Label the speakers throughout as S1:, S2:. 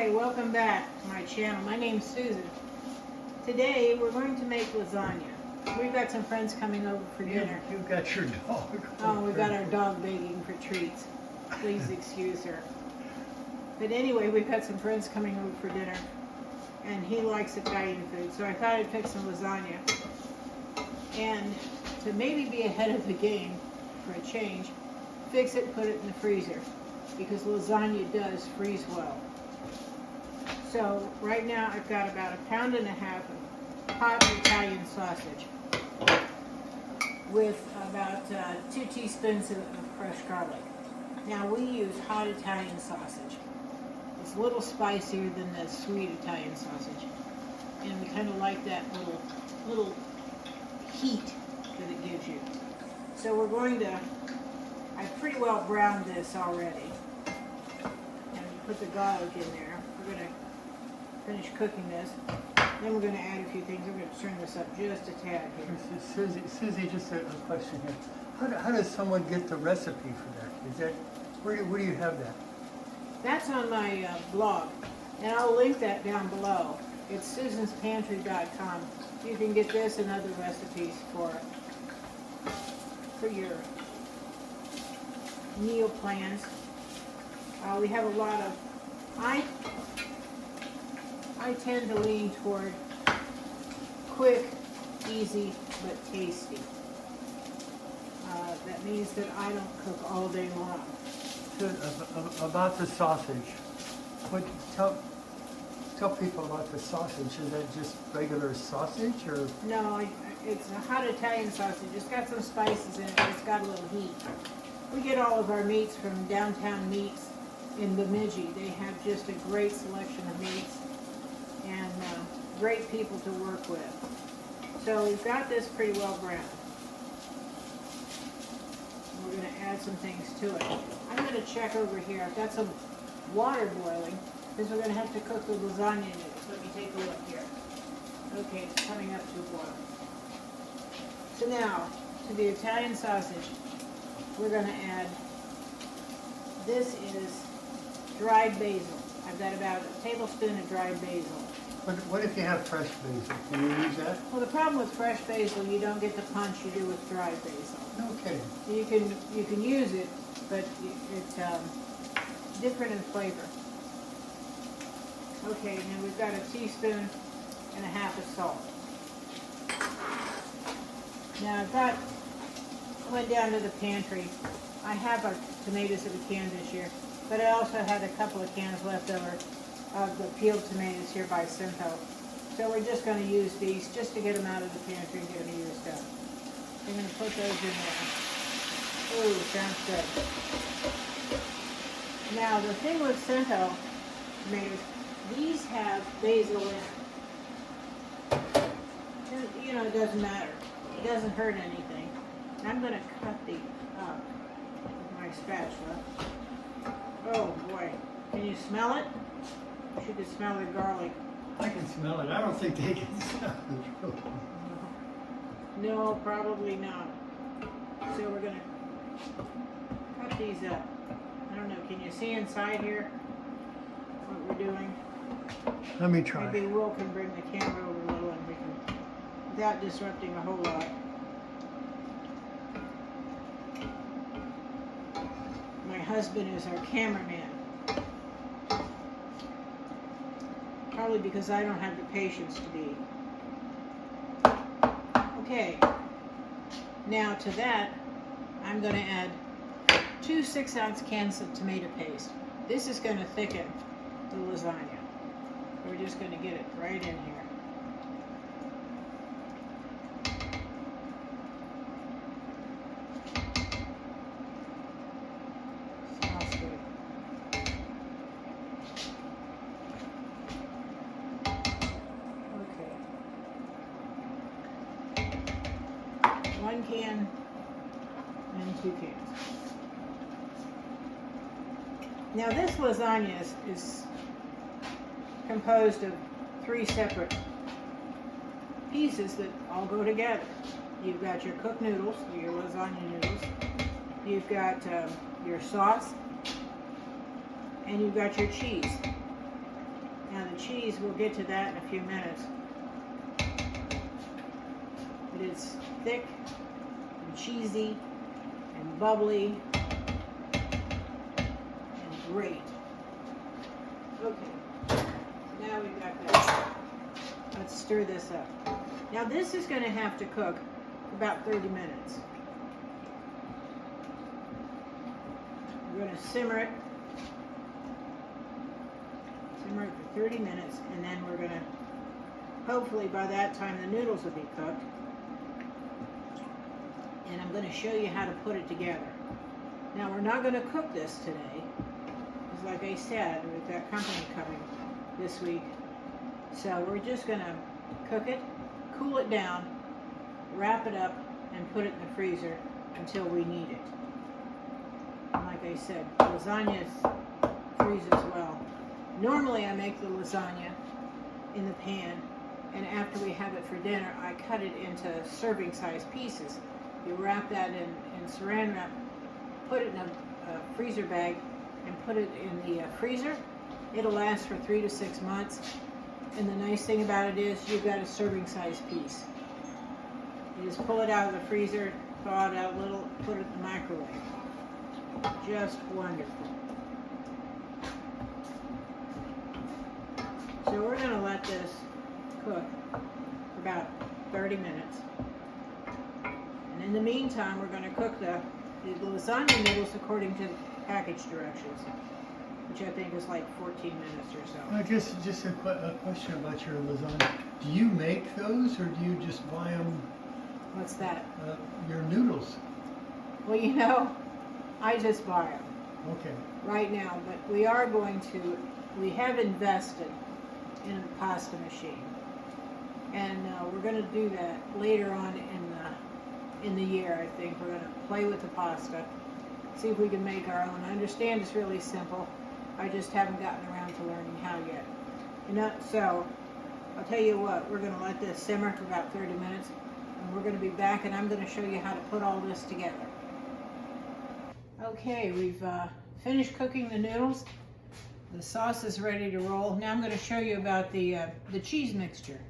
S1: Hi, welcome back to my channel. My name's Susan. Today we're going to make lasagna. We've got some friends coming over for dinner.
S2: You've got your dog.
S1: Oh, we've got our dog begging for treats. Please excuse her. But anyway, we've got some friends coming over for dinner, and he likes Italian food, so I thought I'd pick some lasagna. And to maybe be ahead of the game for a change, fix it, put it in the freezer, because lasagna does freeze well. So right now I've got about 1.5 pounds of hot Italian sausage with about 2 teaspoons of crushed garlic. Now we use hot Italian sausage. It's a little spicier than the sweet Italian sausage, and we kind of like that little heat that it gives you. So we're going to, I've pretty well browned this already, and put the garlic in there. We're going to finish cooking this. Then we're going to add a few things. We're going to turn this up just a tad here.
S2: Susie, just a question here. How does someone get the recipe for that? Is that where do you have that?
S1: That's on my blog, and I'll link that down below. It's susanspantry.com. You can get this and other recipes for your meal plans. We have a lot of, I tend to lean toward quick, easy, but tasty. That means that I don't cook all day long.
S2: So, about the sausage, tell people about the sausage. Is that just regular sausage, or?
S1: No, it's a hot Italian sausage. It's got some spices in it, but it's got a little heat. We get all of our meats from Downtown Meats in Bemidji. They have just a great selection of meats and great people to work with. So we've got this pretty well browned. We're going to add some things to it. I'm going to check over here. I've got some water boiling because we're going to have to cook the lasagna noodles. Let me take a look here. Okay, it's coming up to a boil. So now, to the Italian sausage, we're going to add, this is dried basil. I've got about a tablespoon of dried basil.
S2: What if you have fresh basil? Can you use that?
S1: Well, the problem with fresh basil, you don't get the punch you do with dried basil.
S2: No kidding.
S1: You can use it, but it's different in flavor. Okay, now we've got 1.5 teaspoons of salt. Now I went down to the pantry. I have our tomatoes that we canned this year, but I also had a couple of cans left over of the peeled tomatoes here by Simcoe. So we're just going to use these just to get them out of the pantry and get them used up. I'm going to put those in there. Ooh, sounds good. Now the thing with Simcoe tomatoes, these have basil in it. You know, it doesn't matter. It doesn't hurt anything. I'm going to cut these up with my spatula. Oh boy, can you smell it? You could smell the garlic.
S2: I can smell it. I don't think they can smell it.
S1: No, probably not. So we're going to cut these up. I don't know, can you see inside here what we're doing?
S2: Let me try.
S1: Maybe Will can bring the camera over a little and we can, without disrupting a whole lot. My husband is our cameraman. Probably because I don't have the patience to be. Okay. Now to that, I'm going to add 2 6-ounce cans of tomato paste. This is going to thicken the lasagna. We're just going to get it right in here. Smells good. Okay. 1 can and 2 cans. Now this lasagna is composed of 3 separate pieces that all go together. You've got your cooked noodles, your lasagna noodles. You've got your sauce, and you've got your cheese. cheese, we'll get to that in a few minutes. But it's thick and cheesy and bubbly and great. Okay, now we've got that. Let's stir this up. Now this is going to have to cook for about 30 minutes. We're going to simmer it for 30 minutes, and then we're going to, hopefully by that time the noodles will be cooked. And I'm going to show you how to put it together. Now we're not going to cook this today, because like I said, we've got company coming this week. So we're just going to cook it, cool it down, wrap it up, and put it in the freezer until we need it. And like I said, lasagna freezes well. Normally I make the lasagna in the pan, and after we have it for dinner, I cut it into serving size pieces. You wrap that in saran wrap, put it in a freezer bag, and put it in the freezer. It'll last for 3 to 6 months. And the nice thing about it is you've got a serving size piece. You just pull it out of the freezer, thaw it out a little, put it in the microwave. Just wonderful. So we're going to let this cook for about 30 minutes. And in the meantime, we're going to cook the lasagna noodles according to the package directions, which I think is like 14 minutes or so.
S2: Just a question about your lasagna. Do you make those, or do you just buy them?
S1: What's that?
S2: Your noodles.
S1: Well, you know, I just buy them.
S2: Okay.
S1: Right now, but we have invested in a pasta machine, and we're going to do that later on in the year. I think we're going to play with the pasta, see if we can make our own. I understand it's really simple. I just haven't gotten around to learning how yet. So I'll tell you what, we're going to let this simmer for about 30 minutes, and we're going to be back, and I'm going to show you how to put all this together. Okay, we've finished cooking the noodles. The sauce is ready to roll. Now I'm going to show you about the cheese mixture.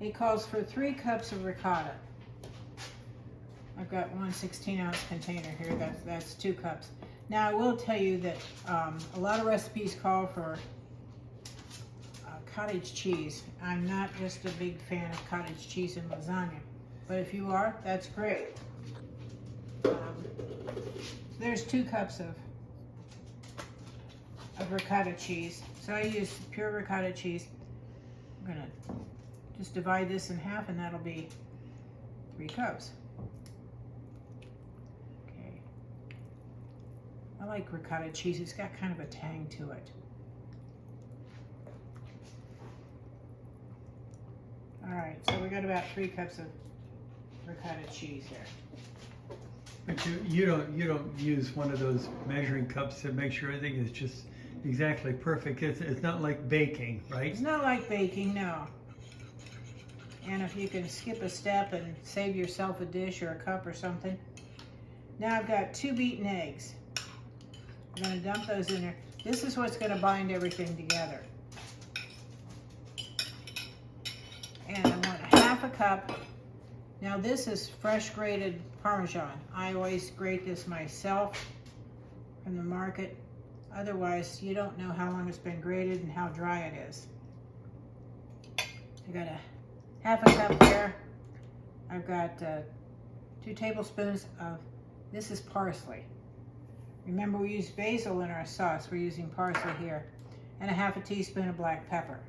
S1: It calls for 3 cups of ricotta. I've got one 16-ounce container here. That's 2 cups. Now I will tell you that a lot of recipes call for cottage cheese. I'm not just a big fan of cottage cheese in lasagna, but if you are, that's great. There's 2 cups of ricotta cheese. So I use pure ricotta cheese. I'm gonna just divide this in half, and that'll be 3 cups. Okay. I like ricotta cheese. It's got kind of a tang to it. All right, so we got about 3 cups of ricotta cheese there.
S2: But you don't use one of those measuring cups to make sure everything is just exactly perfect. It's not like baking, right?
S1: It's not like baking, no. And if you can skip a step and save yourself a dish or a cup or something. Now I've got 2 beaten eggs. I'm going to dump those in there. This is what's going to bind everything together. And I want 1/2 cup. Now this is fresh grated Parmesan. I always grate this myself from the market. Otherwise, you don't know how long it's been grated and how dry it is. I got 1/2 cup there. I've got 2 tablespoons of, this is parsley. Remember, we use basil in our sauce. We're using parsley here. And 1/2 teaspoon of black pepper.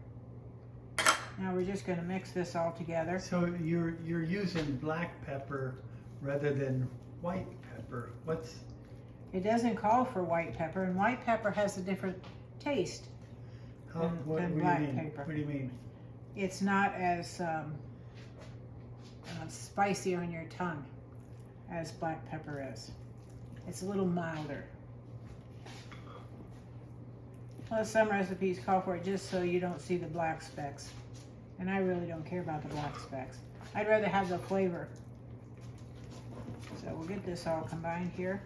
S1: Now we're just going to mix this all together.
S2: So you're using black pepper rather than white pepper.
S1: It doesn't call for white pepper, and white pepper has a different taste than black pepper.
S2: What do you mean?
S1: It's not as spicy on your tongue as black pepper is. It's a little milder. Well, some recipes call for it just so you don't see the black specks. And I really don't care about the black specks. I'd rather have the flavor. So we'll get this all combined here.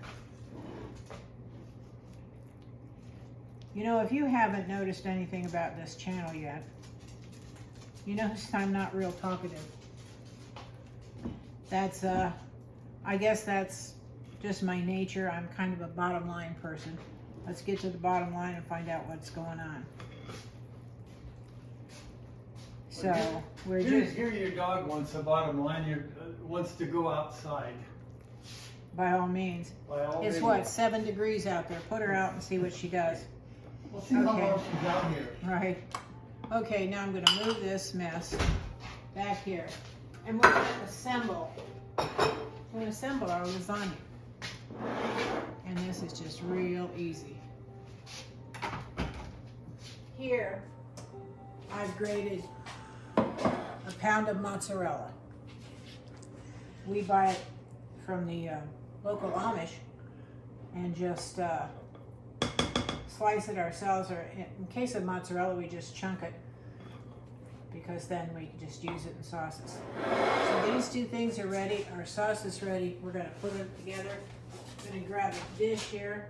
S1: You know, if you haven't noticed anything about this channel yet, you notice I'm not real talkative. That's, I guess that's just my nature. I'm kind of a bottom line person. Let's get to the bottom line and find out what's going on. So, we're just...
S2: Here your dog wants the bottom line, wants to go outside.
S1: By all means. It's what, 7 degrees out there. Put her out and see what she does.
S2: We'll see how long she's out here.
S1: Right. Okay, now I'm going to move this mess back here. And we're going to assemble. We're going to assemble our lasagna. And this is just real easy. Here, I've grated a pound of mozzarella. We buy it from the local Amish and just slice it ourselves, or in case of mozzarella we just chunk it, because then we can just use it in sauces. So these two things are ready, our sauce is ready. We're going to put it together. I'm going to grab a dish here.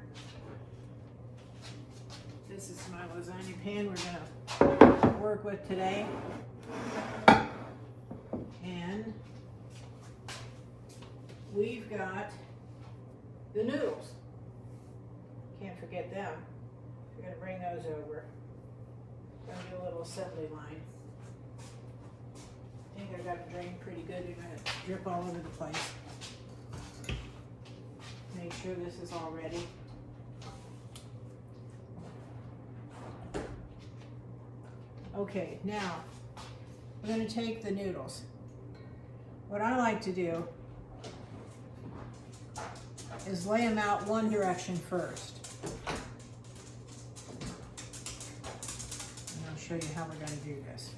S1: This is my lasagna pan we're going to work with today. And we've got the noodles. Can't forget them. We're going to bring those over. Going to do a little assembly line. I think I got them drained pretty good. They're going to drip all over the place. Make sure this is all ready. Okay, now we're going to take the noodles. What I like to do is lay them out one direction first. And I'll show you how we're going to do this.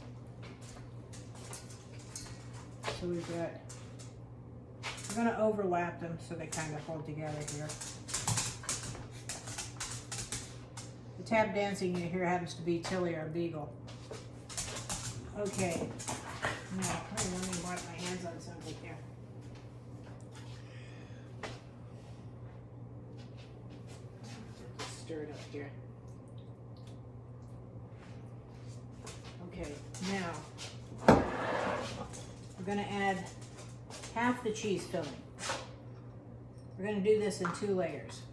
S1: So we're going to overlap them so they kind of hold together here. The tap dancing you hear happens to be Tilly, our beagle. Okay, now let me wipe my hands on something here. Stir it up here. Okay, now we're going to add half the cheese filling. We're going to do this in 2 layers.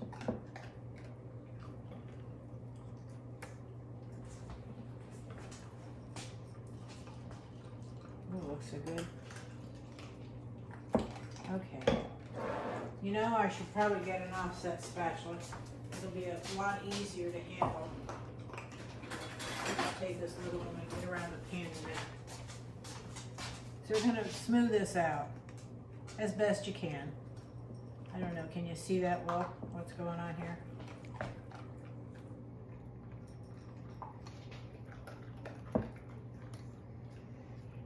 S1: Oh, looks so good. Okay. You know, I should probably get an offset spatula. It'll be a lot easier to handle. I'll take this little one and get around the pan in there. So we're going to smooth this out as best you can. I don't know, can you see that well? What's going on here?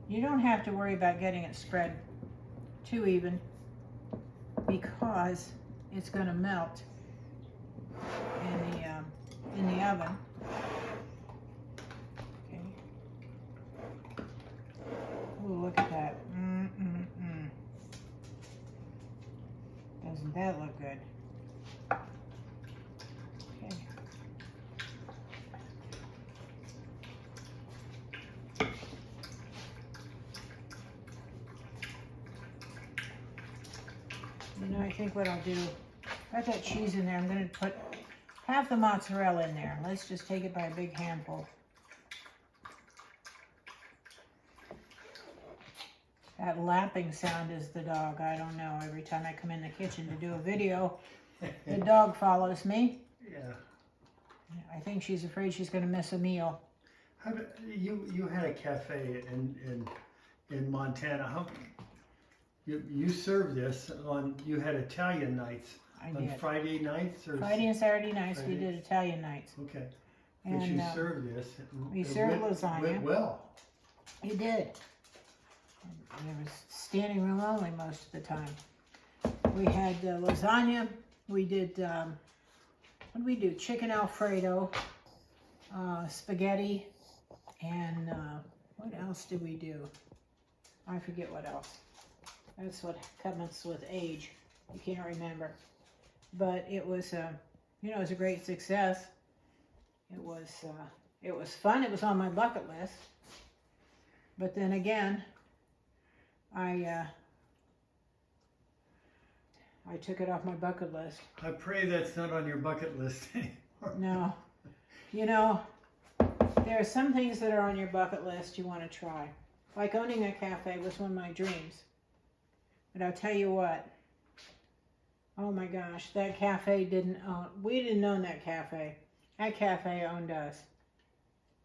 S1: You don't have to worry about getting it spread too even, because it's going to melt in the oven. Okay. Oh, look at that. Doesn't that look good? Okay. You know, I think what I'll do, got that cheese in there, I'm going to put half the mozzarella in there. Let's just take it by a big handful. That lapping sound is the dog. I don't know. Every time I come in the kitchen to do a video, the dog follows me.
S2: Yeah.
S1: I think she's afraid she's going to miss a meal.
S2: You had a cafe in Montana. You served this on, you had Italian nights on Friday nights? Or
S1: Friday and Saturday nights we did Italian nights.
S2: Okay.
S1: And
S2: you served this.
S1: We served lasagna.
S2: Went well.
S1: It did. There was standing room only most of the time. We had lasagna. We did, what did we do? Chicken Alfredo, spaghetti, and what else did we do? I forget what else. That's what comes with age. You can't remember. But it was, you know, it was a great success. it was fun. It was on my bucket list. But then again, I took it off my bucket list.
S2: I pray that's not on your bucket list anymore.
S1: No. You know, there are some things that are on your bucket list you want to try. Like owning a cafe was one of my dreams. But I'll tell you what. Oh my gosh, that cafe we didn't own that cafe. That cafe owned us.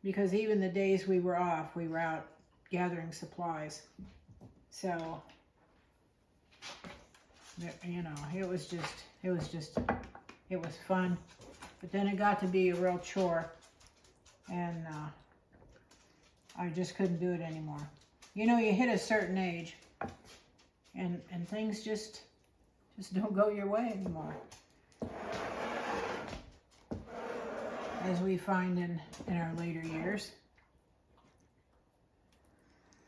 S1: Because even the days we were off, we were out gathering supplies. So, you know, it was fun. But then it got to be a real chore. And I just couldn't do it anymore. You know, you hit a certain age and things just don't go your way anymore. As we find in our later years.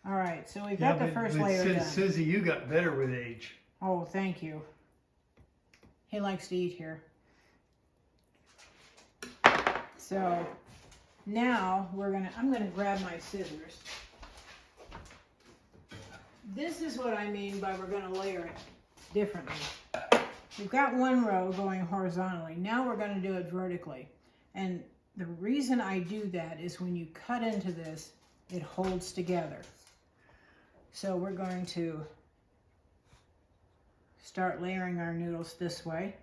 S1: All right, so we've got the first layer done.
S2: Susie, you got better with age.
S1: Oh, thank you. He likes to eat here. So now I'm gonna grab my scissors. This is what I mean by we're gonna layer it differently. We've got one row going horizontally. Now we're gonna do it vertically. And the reason I do that is when you cut into this, it holds together. So we're going to start layering our noodles this way.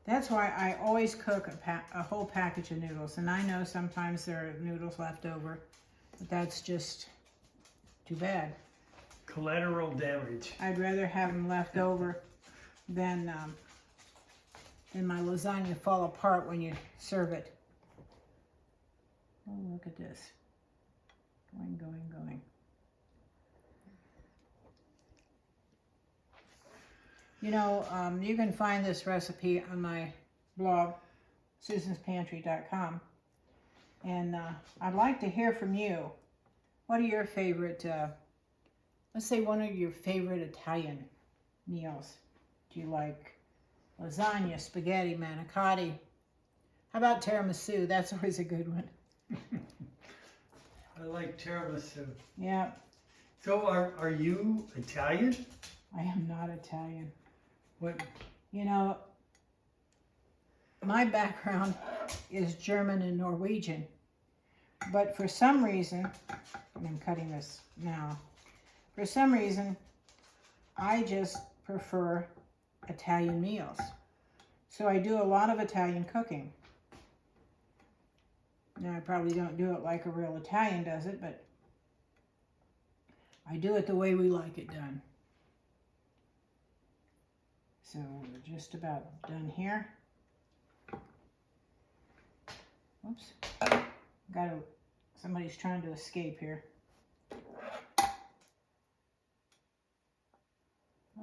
S1: That's why I always cook a whole package of noodles. And I know sometimes there are noodles left over, but that's just too bad.
S2: Collateral damage.
S1: I'd rather have them left over than my lasagna fall apart when you serve it. Oh, look at this. Going, going, going. You know, you can find this recipe on my blog, susanspantry.com. And I'd like to hear from you. What are your favorite, let's say one of your favorite Italian meals? Do you like lasagna, spaghetti, manicotti? How about tiramisu? That's always a good one.
S2: I like tiramisu.
S1: Yeah.
S2: So are you Italian?
S1: I am not Italian.
S2: What?
S1: You know, my background is German and Norwegian. But for some reason, and I'm cutting this now, for some reason, I just prefer Italian meals. So I do a lot of Italian cooking. Now I probably don't do it like a real Italian does it, but I do it the way we like it done. So we're just about done here. Whoops. Somebody's trying to escape here.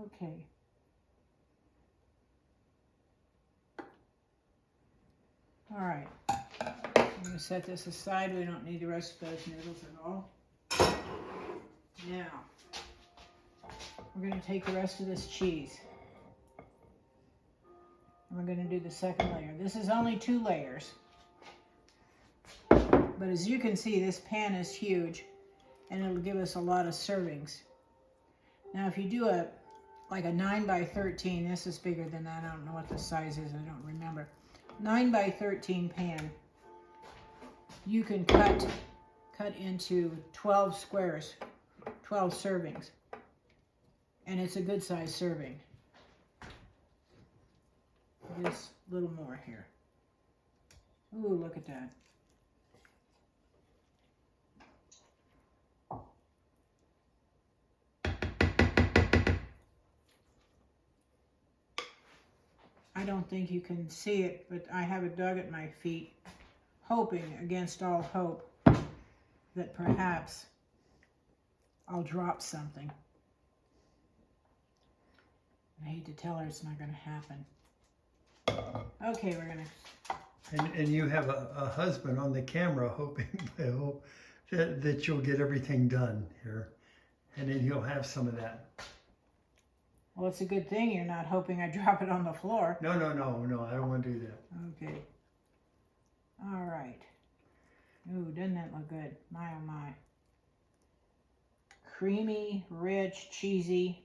S1: Okay. All right. I'm going to set this aside. We don't need the rest of those noodles at all. Now, we're going to take the rest of this cheese. And we're going to do the second layer. This is only 2 layers. But as you can see, this pan is huge. And it'll give us a lot of servings. Now, if you do like a 9 by 13, this is bigger than that. I don't know what the size is. I don't remember. 9 by 13 pan. You can cut into 12 squares, 12 servings. And it's a good size serving. Just a little more here. Ooh, look at that. I don't think you can see it, but I have a dog at my feet, hoping against all hope that perhaps I'll drop something. I hate to tell her it's not going to happen. Okay, we're going to...
S2: And you have a husband on the camera hoping that you'll get everything done here. And then he'll have some of that.
S1: Well, it's a good thing you're not hoping I drop it on the floor.
S2: No, I don't want to do that.
S1: Okay. All right. Ooh, doesn't that look good? My, oh my. Creamy, rich, cheesy.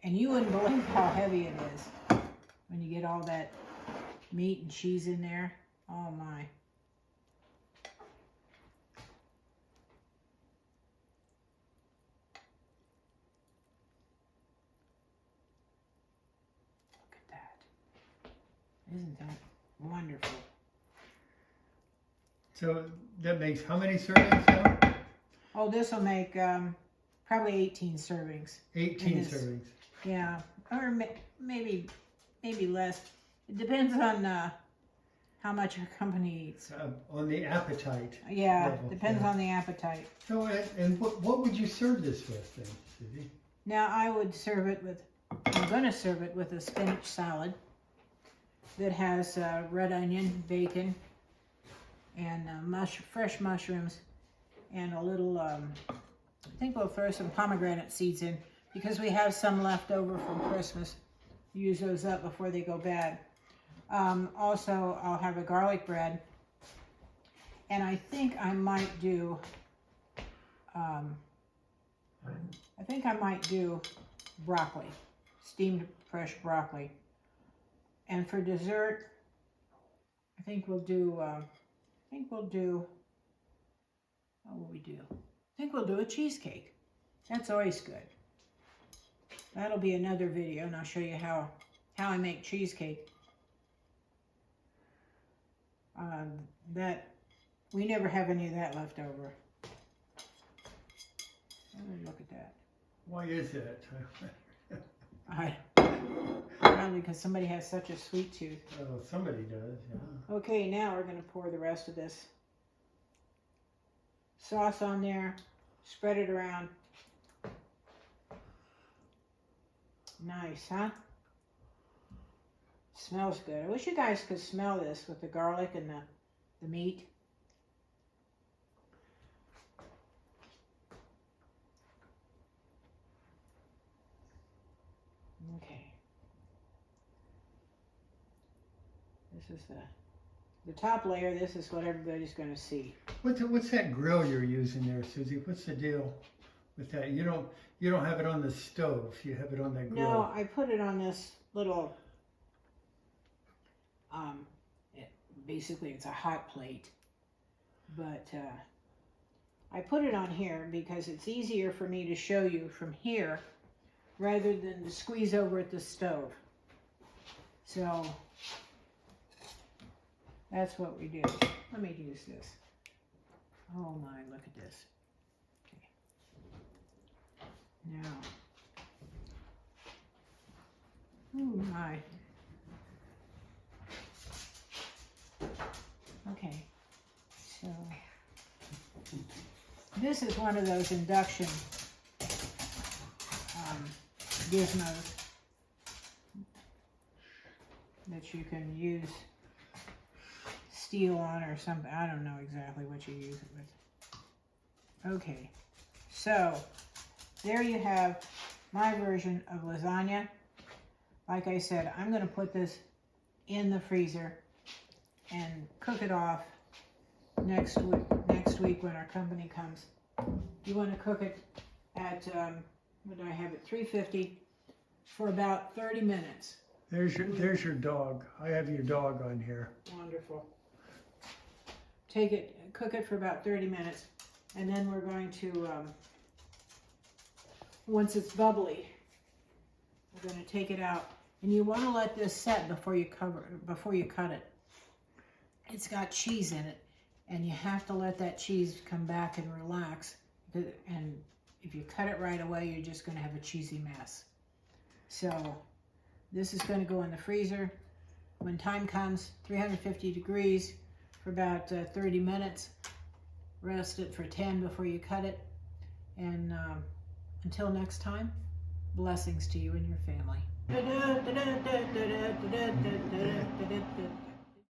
S1: And you wouldn't believe how heavy it is when you get all that meat and cheese in there. Oh my. Look at that. Isn't that wonderful?
S2: So that makes how many servings now?
S1: Oh, this will make probably 18 servings.
S2: 18 servings.
S1: Yeah, or maybe less. It depends on how much your company eats.
S2: On the appetite.
S1: Yeah,
S2: level.
S1: depends on the appetite.
S2: So, and what would you serve this with then, Susie?
S1: Now I would serve it with, I'm going to serve it with a spinach salad that has red onion, bacon, and fresh mushrooms, and a little, I think we'll throw some pomegranate seeds in because we have some left over from Christmas. Use those up before they go bad. Also, I'll have a garlic bread, and I think I might do, broccoli, steamed fresh broccoli. And for dessert, I think we'll do, what will we do? I think we'll do a cheesecake. That's always good. That'll be another video, and I'll show you how I make cheesecake. That we never have any of that left over. Oh, look at that.
S2: Why is that?
S1: Probably because somebody has such a sweet tooth.
S2: Oh, somebody does, yeah.
S1: Okay, now we're going to pour the rest of this sauce on there, spread it around. Nice, huh? Smells good. I wish you guys could smell this with the garlic and the meat. Okay. This is the top layer. This is what everybody's going to see.
S2: What's that grill you're using there, Susie? What's the deal with that? You don't have it on the stove. You have it on that grill.
S1: No, I put it on this little. Basically, it's a hot plate, but I put it on here because it's easier for me to show you from here rather than to squeeze over at the stove. So that's what we do. Let me use this. Oh my, look at this. Okay. Now, oh my. Okay, so this is one of those induction gizmos that you can use steel on or something. I don't know exactly what you use it with. Okay, so there you have my version of lasagna. Like I said, I'm going to put this in the freezer and cook it off next week when our company comes. You want to cook it at, what do I have it, 350 for about 30 minutes.
S2: There's your dog. I have your dog on here.
S1: Wonderful. Cook it for about 30 minutes, and then we're going to, once it's bubbly, we're going to take it out. And you want to let this set before you cut it. It's got cheese in it, and you have to let that cheese come back and relax. And if you cut it right away, you're just going to have a cheesy mess. So this is going to go in the freezer. When time comes, 350 degrees for about 30 minutes. Rest it for 10 before you cut it. And until next time, blessings to you and your family.